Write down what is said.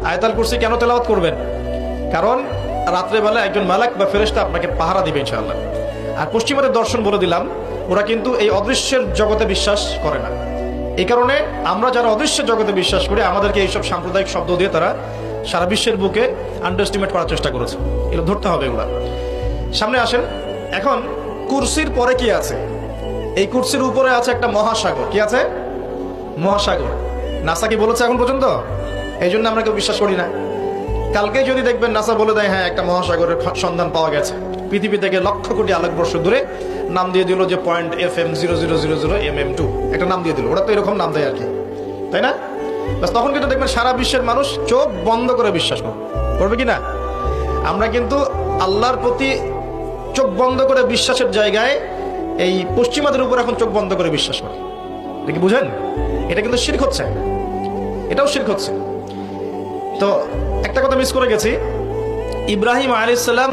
আয়াতুল কুরসি কেন তেলাওয়াত করবেন? কারণ রাত্রেবেলা একজন মালাক বা ফেরেশতা আপনাকে পাহারা দিবে ইনশাআল্লাহ। আর পশ্চিমাদের দর্শন বলে দিলাম, ওরা কিন্তু এই অদৃশ্যের জগতে বিশ্বাস করে না। এই কারণে আমরা যারা অদৃশ্য জগতে বিশ্বাস করি, আমাদেরকে এইসব সাম্প্রদায়িক শব্দ দিয়ে তারা সারা বিশ্বের বুকে আন্ডারস্টিমেট করার চেষ্টা করেছে। এগুলো ধরতে হবে। এগুলা সামনে আসেন। এখন কুরসির পরে কি আছে? এই কুরসির উপরে আছে একটা মহাসাগর। কি আছে? মহাসাগর। নাসা কি বলেছে এখন পর্যন্ত? এই জন্য আমরা কেউ বিশ্বাস করি না। কালকে যদি দেখবেন নাসা বলে দেয় হ্যাঁ একটা মহাসাগরের সন্ধান পাওয়া গেছে, পৃথিবী থেকে লক্ষ কোটি আলোকবর্ষ দূরে, নাম দিয়ে দিল যে .FM0000mm2, একটা নাম দিয়ে দিল। ওরা তো এরকম নাম দেয় আর কি, তাই না? বাস তখন কিন্তু দেখবেন সারা বিশ্বের মানুষ চোখ বন্ধ করে বিশ্বাস করবে কি না? আমরা কিন্তু আল্লাহর প্রতি চোখ বন্ধ করে বিশ্বাসের জায়গায় এই পশ্চিমাদের উপর এখন চোখ বন্ধ করে বিশ্বাস করি। এটা কি বুঝেন? এটা কিন্তু শিরক হচ্ছে, এটাও শিরক হচ্ছে। তো একটা কথা মিস করে গেছি, ইব্রাহিম আলাইহিস সালাম